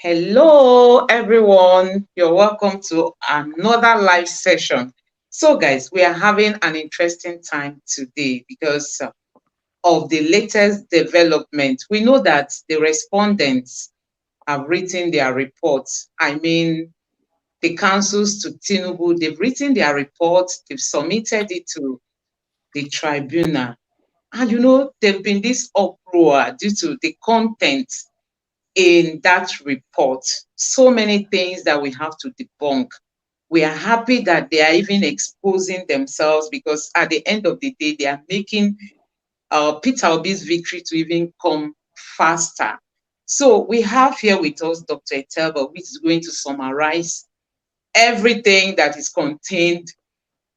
Hello, everyone. You're welcome to another live session. So, guys, we are having an interesting time today because of the latest development. We know that the respondents have written their reports. I mean, the councils to Tinubu, they've written their reports, they've submitted it to the tribunal. And there've been this uproar due to the content in that report. So many things that we have to debunk. We are happy that they are even exposing themselves because at the end of the day, they are making Peter Obi's victory to even come faster. So we have here with us Dr. Etelba, which is going to summarize everything that is contained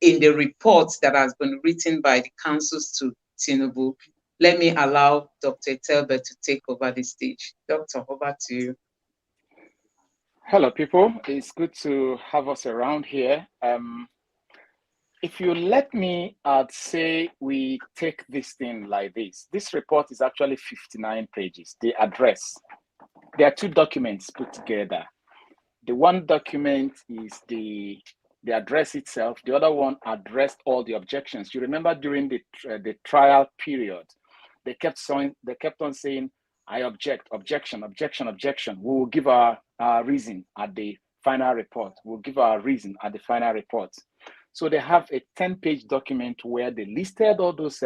in the report that has been written by the councils to Tinubu. Let me allow Dr. Etelba to take over the stage. Doctor, over to you. Hello, people. It's good to have us around here. If you let me, I'd say we take this thing like this. This report is actually 59 pages. The address. There are two documents put together. The one document is the address itself. The other one addressed all the objections. You remember during the trial period, they kept on saying, "I object, objection, objection, objection." We will give our reason at the final report. We'll give our reason at the final report. So they have a 10-page document where they listed all those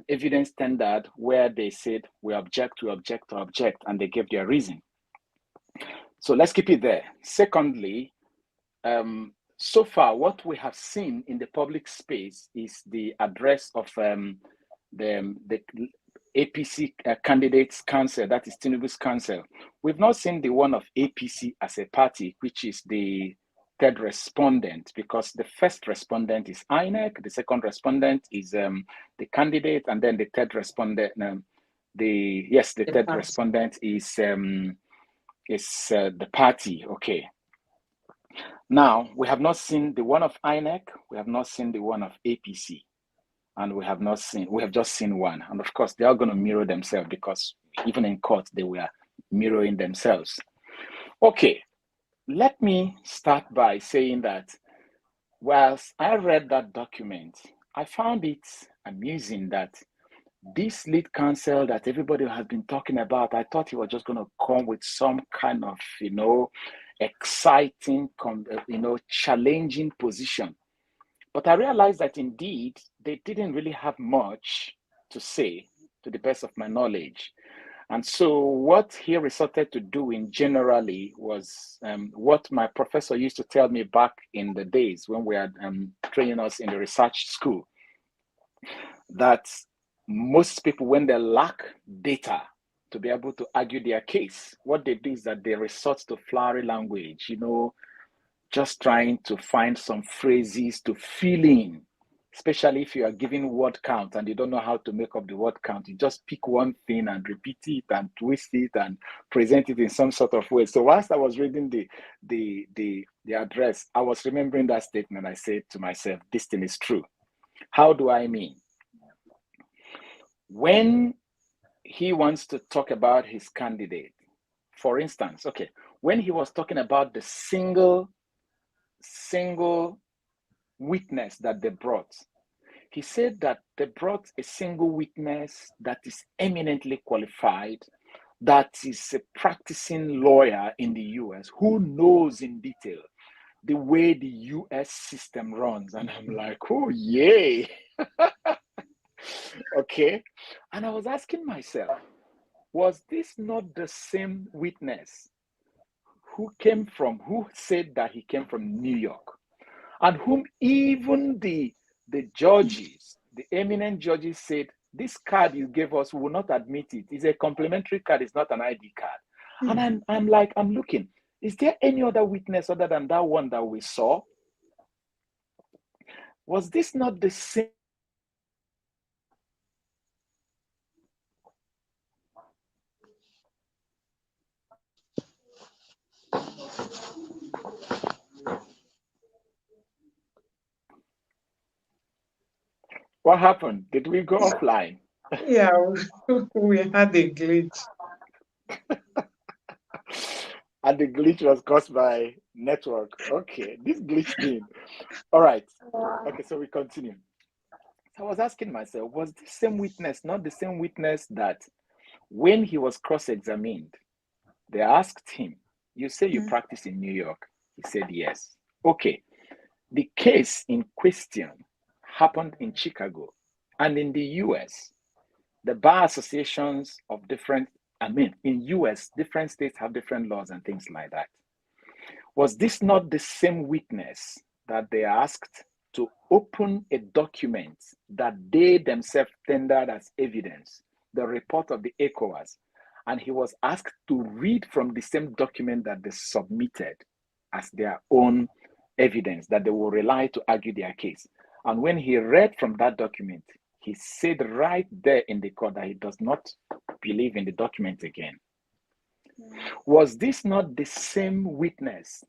evidence standard where they said, we object, we object, we object, and they gave their reason. So let's keep it there. Secondly, so far, what we have seen in the public space is the address of the APC candidates council, that is Tinubu's council. We've not seen the one of APC as a party, which is the third respondent, because the first respondent is INEC, the second respondent is the candidate, and then the third respondent, the third respondent is the party. Okay. Now, we have not seen the one of INEC, we have not seen the one of APC, and we have just seen one. And of course, they are going to mirror themselves because even in court, they were mirroring themselves. Okay, let me start by saying that whilst I read that document, I found it amusing that this lead counsel that everybody has been talking about, I thought he was just going to come with some kind of, exciting, challenging position. But I realized that indeed, they didn't really have much to say, to the best of my knowledge. And so what he resorted to doing generally was what my professor used to tell me back in the days when we had training us in the research school, that most people, when they lack data to be able to argue their case, what they do is that they resort to flowery language, just trying to find some phrases to fill in, especially if you are giving word count and you don't know how to make up the word count. You just pick one thing and repeat it and twist it and present it in some sort of way. So whilst I was reading the address, I was remembering that statement. I said to myself, this thing is true. How do I mean? When he wants to talk about his candidate, for instance, okay, when he was talking about the single witness that they brought, he said that they brought a single witness that is eminently qualified, that is a practicing lawyer in the US who knows in detail the way the US system runs. And I'm like, oh, yay. Okay. And I was asking myself, was this not the same witness who said that he came from New York, and whom even the judges, the eminent judges, said, this card you gave us, we will not admit it. It's a complimentary card, it's not an ID card. And I'm looking, is there any other witness other than that one that we saw? Was this not the same? What happened? Did we go offline? Yeah, we had a glitch. And the glitch was caused by network. Okay, this glitch thing. All right. Okay, so we continue. So I was asking myself, was the same witness not the same witness that when he was cross-examined, they asked him, you say you practice in New York? He said yes. Okay, the case in question happened in Chicago, and in the US, the bar associations of different, in US, different states have different laws and things like that. Was this not the same witness that they asked to open a document that they themselves tendered as evidence, the report of the ECOWAS, and he was asked to read from the same document that they submitted as their own evidence that they will rely to argue their case? And when he read from that document, he said right there in the court that he does not believe in the document again. Was this not the same witness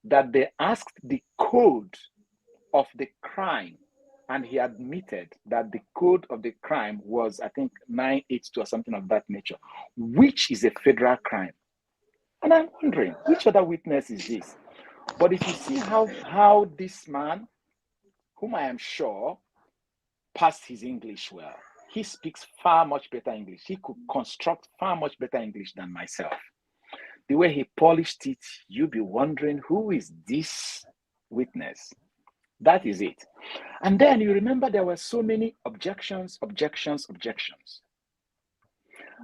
that they asked the code of the crime, and he admitted that the code of the crime was, I think, 982 or something of that nature, which is a federal crime? And I'm wondering, which other witness is this? But if you see how this man, whom I am sure passed his English well, he speaks far much better English. He could construct far much better English than myself. The way he polished it, you'll be wondering, who is this witness? That is it. And then you remember there were so many objections.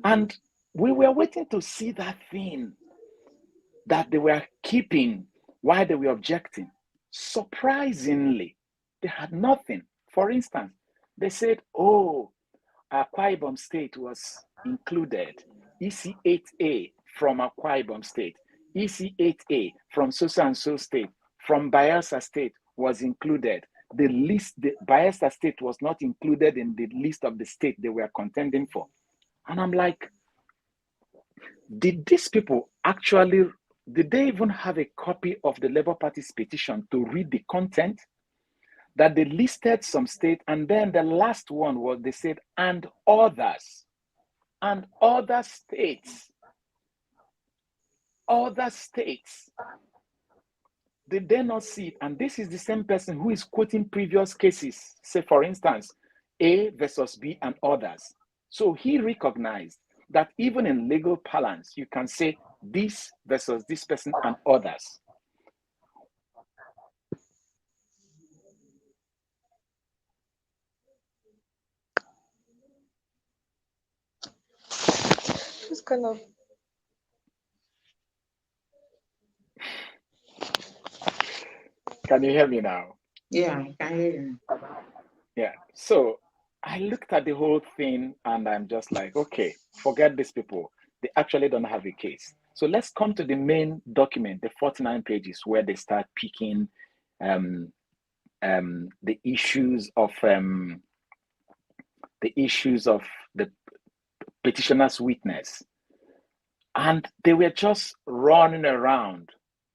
And we were waiting to see that thing that they were keeping while they were objecting. Surprisingly, they had nothing. For instance, they said, oh, Akwa Ibom State was included. EC8A from Akwa Ibom State. EC8A from so and so state, from Bayelsa State was included. The Bayelsa State was not included in the list of the state they were contending for. And I'm like, did these people actually, did they even have a copy of the Labour Party's petition to read the content? That they listed some states, and then the last one was, they said, and others. And other states. Other states. Did they not see it? And this is the same person who is quoting previous cases. Say, for instance, A versus B and others. So he recognized that even in legal parlance, you can say this versus this person and others. Just kind of. Can you hear me now? Yeah, I can hear you. Yeah. So I looked at the whole thing and I'm just like, okay, forget these people. They actually don't have a case. So let's come to the main document, the 49 pages, where they start picking the issues of the petitioner's witness. And they were just running around,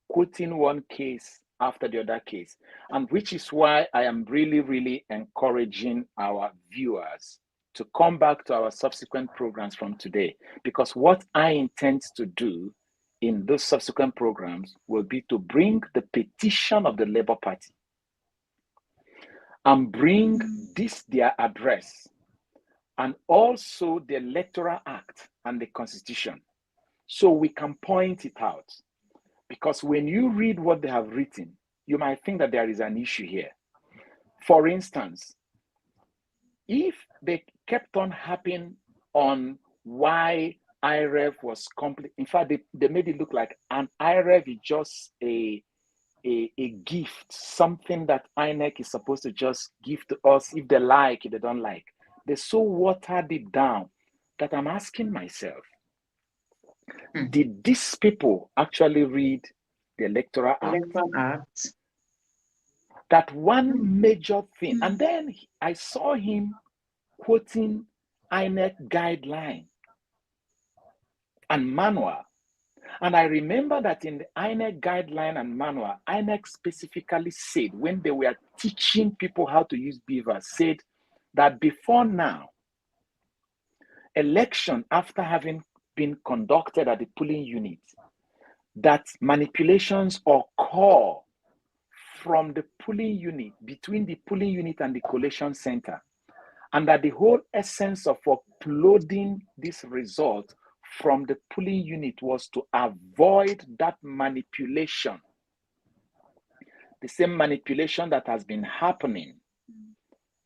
quoting one case after the other case. And which is why I am really, really encouraging our viewers to come back to our subsequent programs from today. Because what I intend to do in those subsequent programs will be to bring the petition of the Labour Party and bring this, their address, and also the Electoral Act and the Constitution, so we can point it out. Because when you read what they have written, you might think that there is an issue here. For instance, if they kept on harping on why IRev was complete, in fact, they made it look like an IRev is just a gift, something that INEC is supposed to just give to us if they like, if they don't like. They so watered it down that I'm asking myself, did these people actually read the Electoral Act? That one major thing. And then I saw him quoting INEC guideline and manual. And I remember that in the INEC guideline and manual, INEC specifically said, when they were teaching people how to use Beaver, said that before now, election after having been conducted at the polling unit, that manipulations occur from the pooling unit, between the pooling unit and the collation center, and that the whole essence of uploading this result from the pooling unit was to avoid that manipulation, the same manipulation that has been happening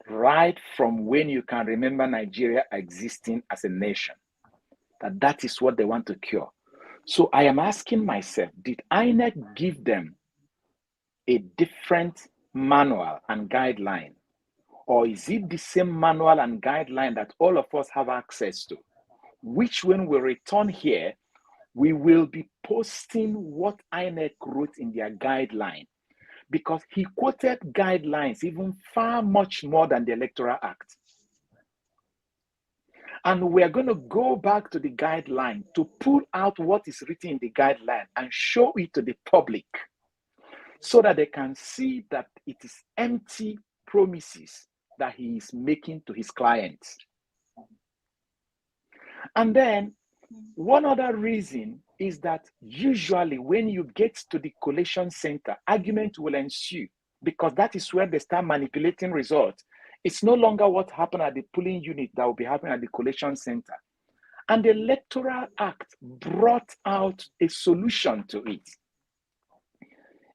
right from when you can remember Nigeria existing as a nation, that is what they want to cure. So I am asking myself, did INEC give them a different manual and guideline? Or is it the same manual and guideline that all of us have access to? Which, when we return here, we will be posting what INEC wrote in their guideline, because he quoted guidelines even far much more than the Electoral Act. And we're going to go back to the guideline to pull out what is written in the guideline and show it to the public so that they can see that it is empty promises that he is making to his clients. And then one other reason is that usually when you get to the collation center, argument will ensue, because that is where they start manipulating results. It's no longer what happened at the polling unit that will be happening at the collation center. And the Electoral Act brought out a solution to it.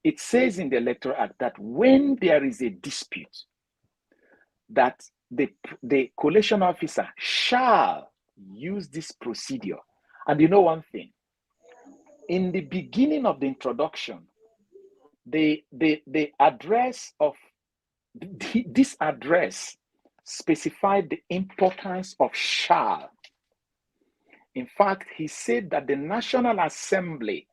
It says in the Electoral Act that when there is a dispute, that the collation officer shall use this procedure. And you know one thing, in the beginning of the introduction, the address of this address specified the importance of shall. In fact, he said that the National Assembly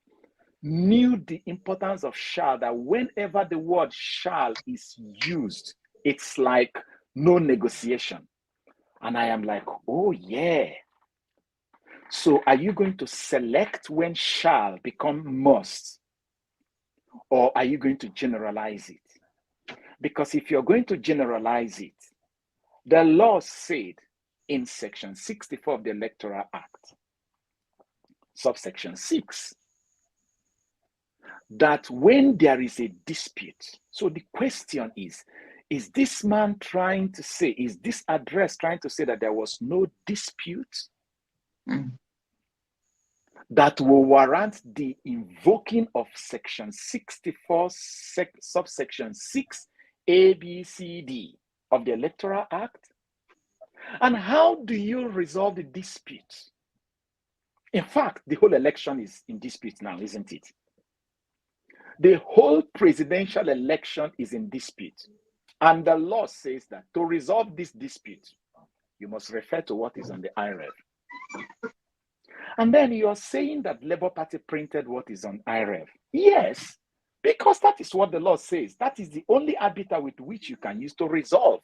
knew the importance of shall, that whenever the word shall is used, it's like no negotiation. And I am like, oh yeah. So are you going to select when shall become must? Or are you going to generalize it? Because if you're going to generalize it, the law said in section 64 of the Electoral Act, subsection 6, that when there is a dispute, so the question is this man trying to say, is this address trying to say that there was no dispute that will warrant the invoking of section 64, subsection 6, A, B, C, D of the Electoral Act? And how do you resolve the dispute? In fact, the whole election is in dispute now, isn't it? The whole presidential election is in dispute. And the law says that to resolve this dispute, you must refer to what is on the IRev. And then you're saying that Labour Party printed what is on IRev. Yes, because that is what the law says. That is the only arbiter with which you can use to resolve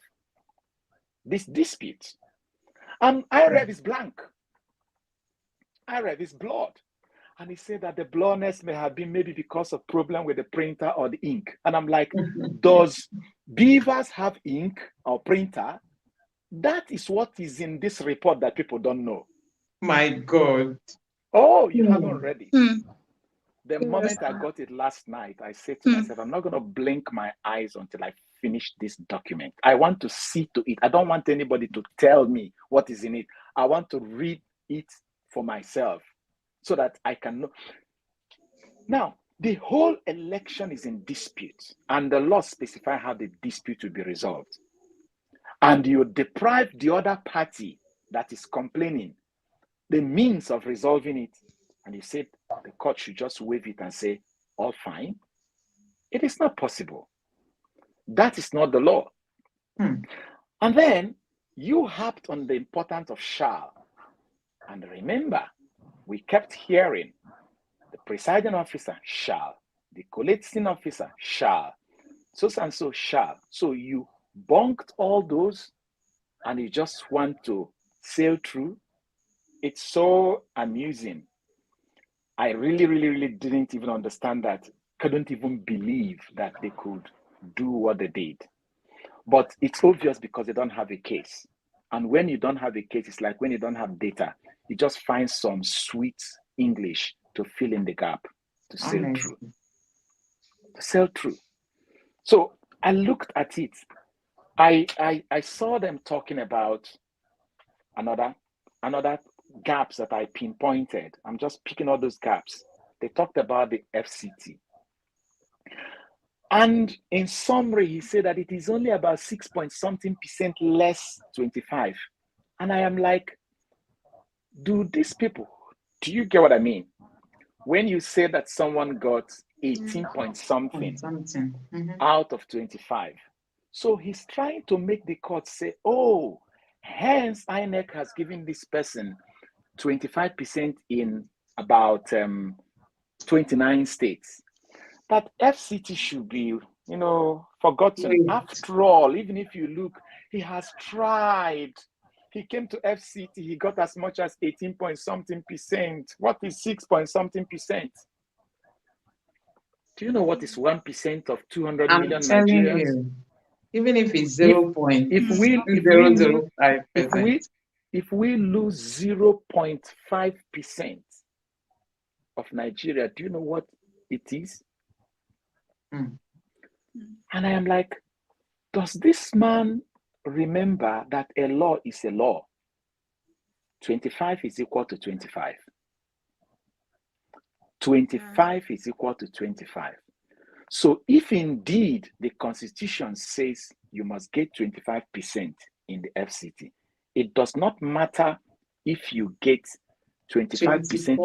this dispute. And IRev is blank. IRev is blurred. And he said that the blurriness may have been maybe because of problem with the printer or the ink. And I'm like, does Beavers have ink or printer? That is what is in this report that people don't know. My God. Oh, you haven't read it. The moment I got it last night, I said to myself, I'm not going to blink my eyes until I finish this document. I want to see to it. I don't want anybody to tell me what is in it. I want to read it for myself so that I can know. Now, the whole election is in dispute, and the law specifies how the dispute will be resolved. And you deprive the other party that is complaining the means of resolving it, and you said the court should just waive it and say, all fine. It is not possible. That is not the law. And then you harped on the importance of shall. And remember, we kept hearing the presiding officer shall, the collating officer shall, so and so shall. So you bunked all those and you just want to sail through. It's so amusing. I really didn't even understand that. Couldn't even believe that they could do what they did. But it's obvious because they don't have a case. And when you don't have a case, it's like when you don't have data, you just find some sweet English to fill in the gap. to sail through. Honestly. To sail through. So I looked at it. I saw them talking about another gaps that I pinpointed. I'm just picking all those gaps. They talked about the FCT. And in summary, he said that it is only about 6 point something percent less 25. And I am like, do these people, do you get what I mean? When you say that someone got 18 point something out of 25. So he's trying to make the court say, oh, hence INEC has given this person 25% in about 29 states. That FCT should be, forgotten. Wait. After all, even if you look, he has tried. He came to FCT, he got as much as 18 point something percent. What is 6 point something percent? Do you know what is 1% of 200 I'm million telling Nigerians? you, even if it's 0.005%. If we lose 0.5% of Nigeria, do you know what it is? Mm. And I am like, does this man remember that a law is a law? 25 is equal to 25. 25 is equal to 25. So if indeed the Constitution says you must get 25% in the FCT, it does not matter if you get 25%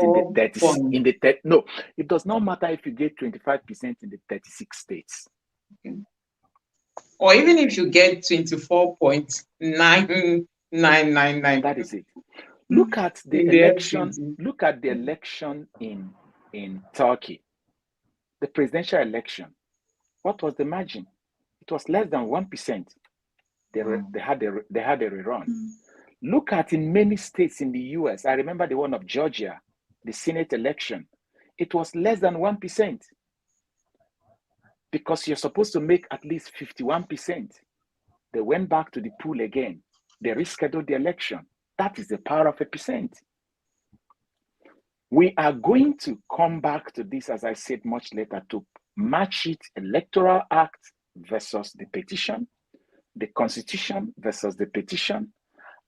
no, it does not matter if you get 25% in the 36 states. Okay. Or even if you get 24.9999. That is it. Look at the election. Look at the election in Turkey. The presidential election. What was the margin? It was less than 1%. They had a rerun. Look at in many states in the US. I remember the one of Georgia, the Senate election. It was less than 1%. Because you're supposed to make at least 51%. They went back to the pool again. They rescheduled the election. That is the power of a percent. We are going to come back to this, as I said, much later, to match it Electoral Act versus the petition, the Constitution versus the petition,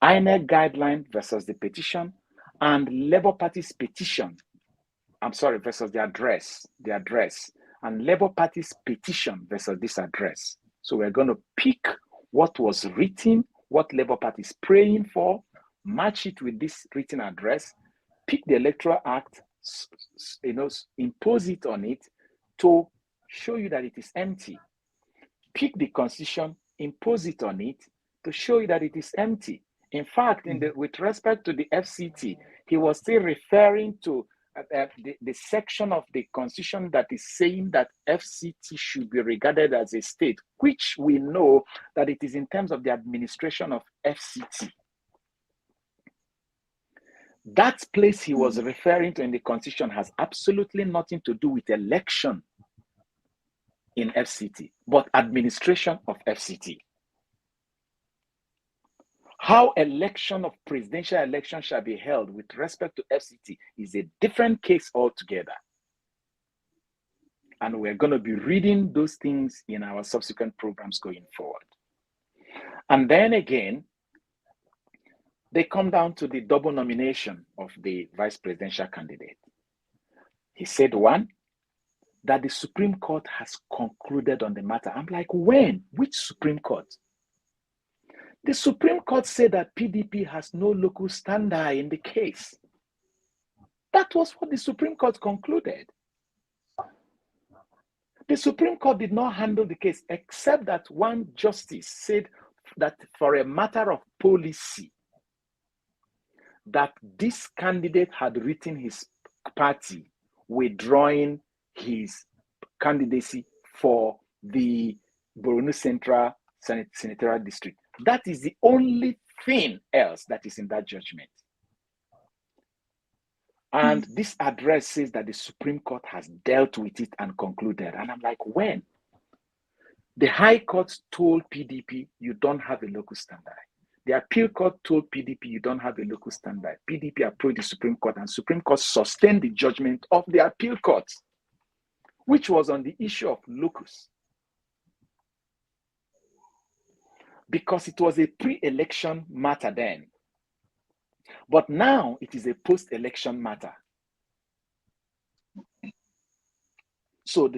INEC guideline versus the petition, and Labour Party's petition. Versus the address, and Labour Party's petition versus this address. So we're going to pick what was written, what Labour Party is praying for, match it with this written address, pick the Electoral Act, impose it on it to show you that it is empty. Pick the Constitution, impose it on it to show you that it is empty. In fact, with respect to the FCT, he was still referring to the section of the Constitution that is saying that FCT should be regarded as a state, which we know that it is in terms of the administration of FCT. That place he was referring to in the Constitution has absolutely nothing to do with election in FCT, but administration of FCT. How election of presidential election shall be held with respect to FCT is a different case altogether. And we're going to be reading those things in our subsequent programs going forward. And then again, they come down to the double nomination of the vice presidential candidate. He said, one, that the Supreme Court has concluded on the matter. I'm like, when? Which Supreme Court? The Supreme Court said that PDP has no local standi in the case. That was what the Supreme Court concluded. The Supreme Court did not handle the case, except that one justice said that for a matter of policy, that this candidate had written his party withdrawing his candidacy for the Borno Central Senatorial District. That is the only thing else that is in that judgment. And this address says that the Supreme Court has dealt with it and concluded. And I'm like, when? The High Court told PDP, you don't have a local standby. The Appeal Court told PDP, you don't have a local standby. PDP approached the Supreme Court, and Supreme Court sustained the judgment of the Appeal Court. which was on the issue of locus, because it was a pre-election matter then. But now it is a post-election matter. So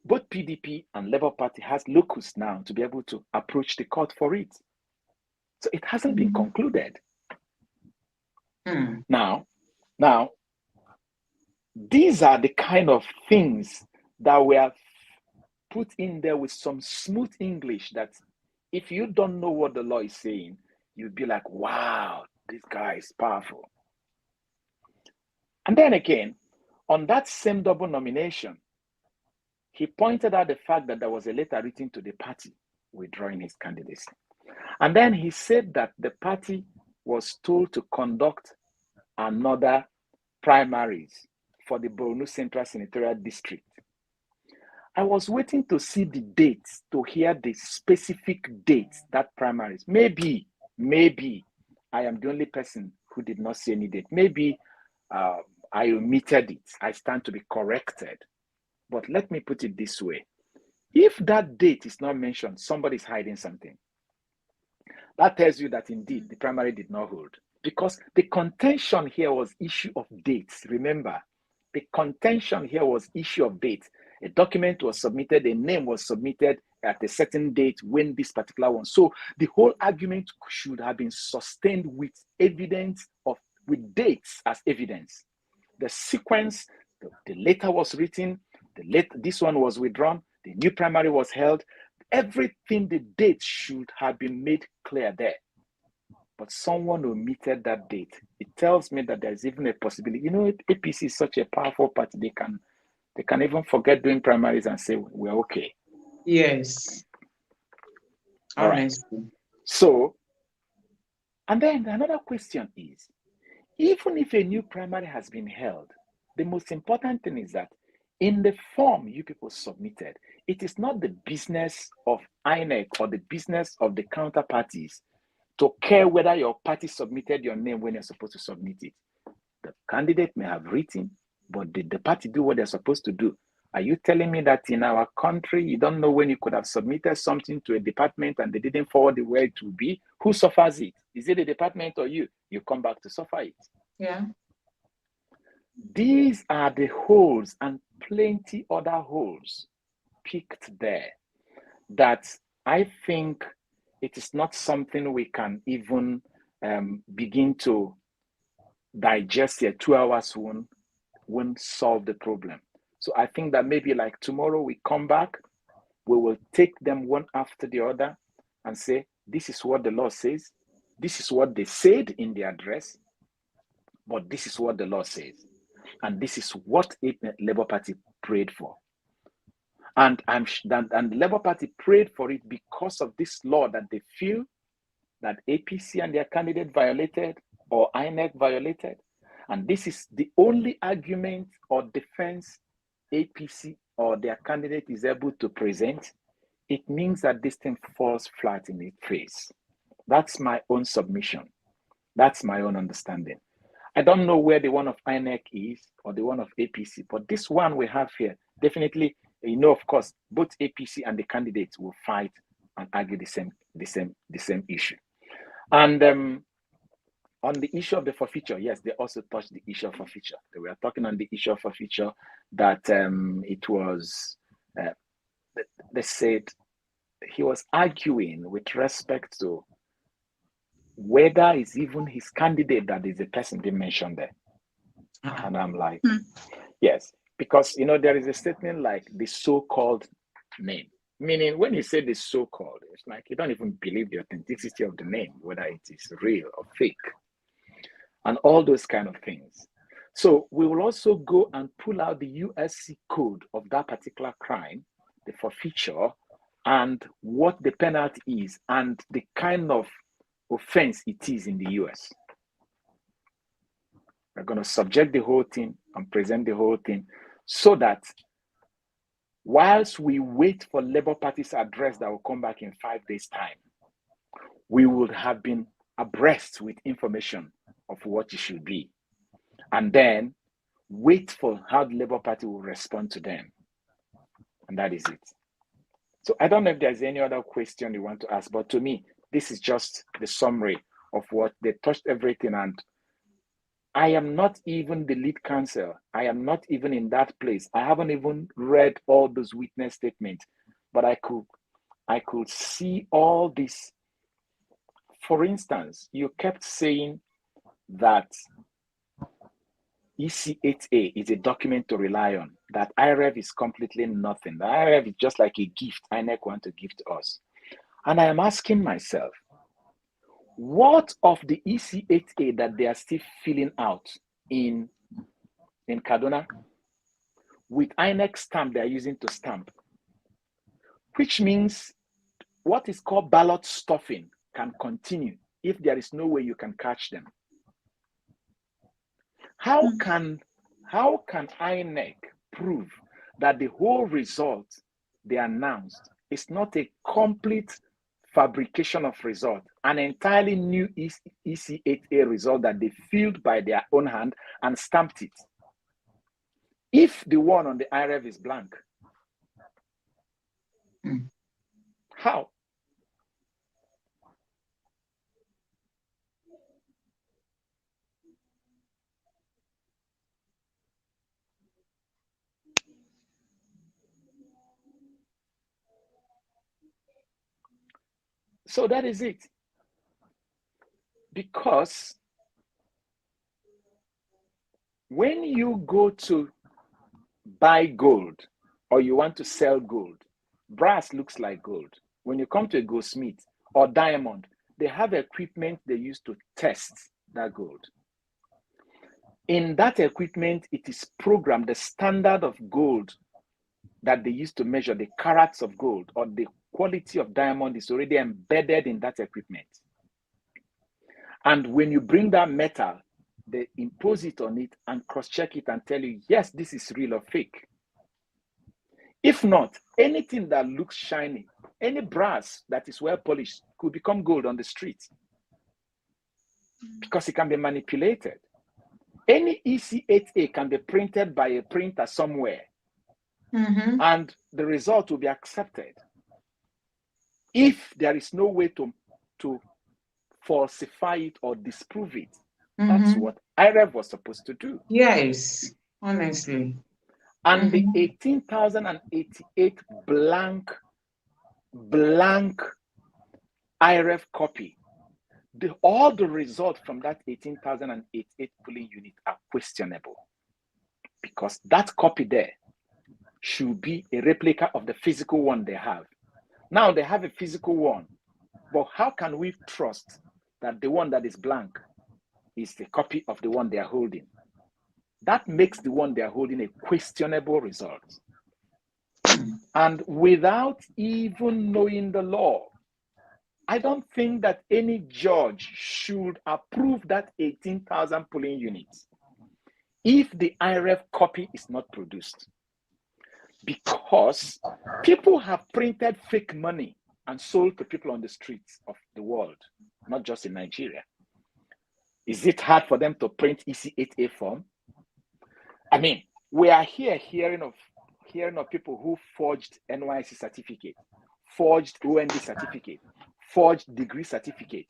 both PDP and Labour Party has locus now to be able to approach the court for it. So it hasn't been concluded. Now, these are the kind of things that were put in there with some smooth English that if you don't know what the law is saying, you'd be like, wow, this guy is powerful. And then again, on that same double nomination, he pointed out the fact that there was a letter written to the party withdrawing his candidacy. And then he said that the party was told to conduct another primaries for the Borno Central Senatorial District. I was waiting to see the dates, to hear the specific dates, that primaries. Maybe I am the only person who did not see any date. Maybe I omitted it. I stand to be corrected. But let me put it this way. If that date is not mentioned, somebody is hiding something. That tells you that indeed the primary did not hold. Because the contention here was issue of dates. Remember, the contention here was issue of dates. A document was submitted, a name was submitted at a certain date when this particular one. So the whole argument should have been sustained with evidence with dates as evidence. The sequence, the letter was written, this one was withdrawn, the new primary was held. Everything, the date should have been made clear there. But someone omitted that date. It tells me that there's even a possibility. You know, APC is such a powerful party. They can even forget doing primaries and say, we're okay. Yes. All right. So, and then another question is, even if a new primary has been held, the most important thing is that in the form you people submitted, it is not the business of INEC or the business of the counterparties to care whether your party submitted your name when you're supposed to submit it. The candidate may have written, but did the party do what they're supposed to do? Are you telling me that in our country, you don't know when you could have submitted something to a department and they didn't forward the way it will be? Who suffers it? Is it the department or you? You come back to suffer it. Yeah. These are the holes and plenty other holes picked there that I think it is not something we can even begin to digest here. 2 hours won't solve the problem. So I think that maybe like tomorrow we come back, we will take them one after the other and say, this is what the law says. This is what they said in the address, but this is what the law says. And this is what the Labour Party prayed for. And the Labour Party prayed for it because of this law that they feel that APC and their candidate violated or INEC violated. And this is the only argument or defense APC or their candidate is able to present. It means that this thing falls flat in its face. That's my own submission. That's my own understanding. I don't know where the one of INEC is or the one of APC, but this one we have here, definitely, you know, of course, both APC and the candidates will fight and argue the same issue. And on the issue of the forfeiture, yes, they also touched the issue of forfeiture. They were talking on the issue of forfeiture that it was, they said he was arguing with respect to whether it's even his candidate that is the person they mentioned there. And I'm like, yes, because, you know, there is a statement like the so-called name. Meaning when you say the so-called, it's like you don't even believe the authenticity of the name, whether it is real or fake, and all those kind of things. So we will also go and pull out the USC code of that particular crime, the forfeiture, and what the penalty is, and the kind of offense it is in the US. We're going to subject the whole thing and present the whole thing so that whilst we wait for Labour Party's address that will come back in 5 days' time, we would have been abreast with information of what it should be. And then wait for how the Labour Party will respond to them. And that is it. So I don't know if there's any other question you want to ask, but to me, this is just the summary of what they touched everything. And I am not even the lead counsel. I am not even in that place. I haven't even read all those witness statements, but I could see all this. For instance, you kept saying that EC8A is a document to rely on, that IRev is completely nothing. The IRev is just like a gift INEC want to give to us. And I am asking myself, what of the EC8A that they are still filling out in Kaduna with INEC stamp they are using to stamp? Which means what is called ballot stuffing can continue if there is no way you can catch them. How can INEC prove that the whole result they announced is not a complete fabrication of result, an entirely new EC8A result that they filled by their own hand and stamped it? If the one on the IRev is blank, how? So that is it. Because when you go to buy gold or you want to sell gold, brass looks like gold. When you come to a goldsmith or diamond, they have equipment they use to test that gold. In that equipment, it is programmed, the standard of gold that they use to measure the carats of gold or the quality of diamond is already embedded in that equipment. And when you bring that metal, they impose it on it and cross-check it and tell you, yes, this is real or fake. If not, anything that looks shiny, any brass that is well polished could become gold on the street because it can be manipulated. Any EC8A can be printed by a printer somewhere, and the result will be accepted. If there is no way to falsify it or disprove it, that's what IRev was supposed to do. Yes, honestly. And the 18,088 blank IRev copy, all the results from that 18,088 polling unit are questionable, because that copy there should be a replica of the physical one they have. Now they have a physical one, but how can we trust that the one that is blank is the copy of the one they are holding? That makes the one they are holding a questionable result. And without even knowing the law, I don't think that any judge should approve that 18,000 polling units if the IRev copy is not produced. Because people have printed fake money and sold to people on the streets of the world, not just in Nigeria. Is it hard for them to print EC8A form? I mean, we are here hearing of people who forged NYC certificate, forged OND certificate, forged degree certificate.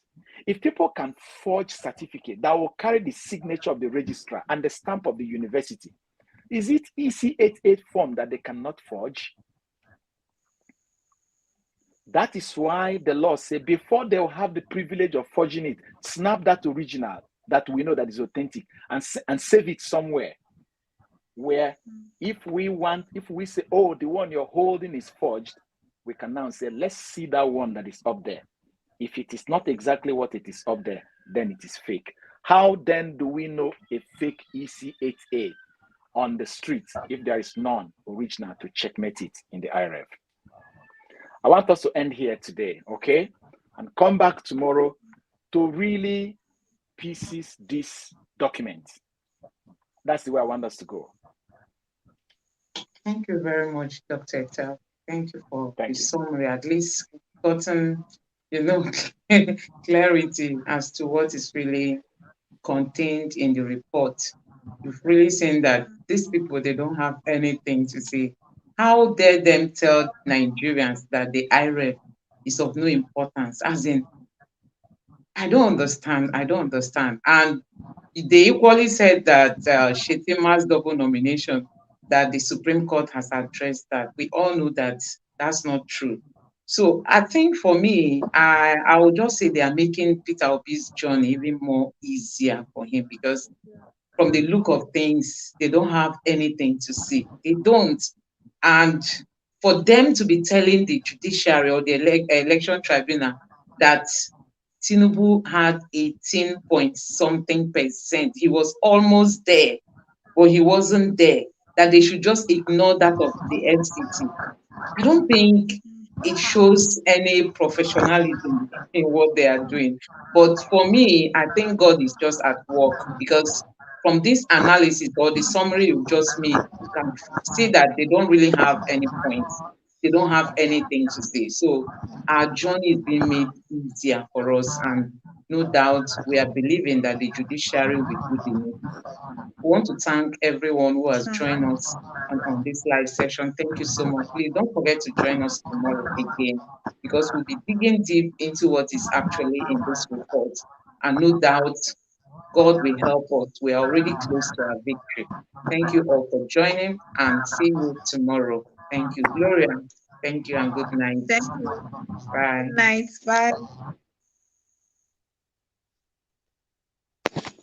If people can forge certificate that will carry the signature of the registrar and the stamp of the university, is it EC8A form that they cannot forge? That is why the law says before they will have the privilege of forging it, snap that original that we know that is authentic and save it somewhere. Where if we say, oh, the one you're holding is forged, we can now say, let's see that one that is up there. If it is not exactly what it is up there, then it is fake. How then do we know a fake EC8A on the streets if there is none original to checkmate it in the IRev? I want us to end here today, okay? And come back tomorrow to really pieces this document. That's the way I want us to go. Thank you very much, Dr. Etel. Thank you for the summary. At least gotten, clarity as to what is really contained in the report. You've really seen that these people, they don't have anything to say. How dare them tell Nigerians that the IRev is of no importance? As in, I don't understand. I don't understand. And they equally said that Shetima's double nomination, that the Supreme Court has addressed that. We all know that that's not true. So I think for me, I would just say they are making Peter Obi's journey even more easier for him, because from the look of things, they don't have anything to see. They don't. And for them to be telling the judiciary or the election tribunal that Tinubu had 18 point something percent, he was almost there, but he wasn't there, that they should just ignore that of the FCT. I don't think it shows any professionalism in what they are doing. But for me, I think God is just at work, because from this analysis or the summary you just made, you can see that they don't really have any points. They don't have anything to say. So our journey is being made easier for us. And no doubt we are believing that the judiciary will do the needful. We want to thank everyone who has joined us on this live session. Thank you so much. Please don't forget to join us tomorrow again, because we'll be digging deep into what is actually in this report. And no doubt, God will help us. We are already close to our victory. Thank you all for joining, and see you tomorrow. Thank you, Gloria. Thank you, and good night. Thank you. Good Bye. night. Bye.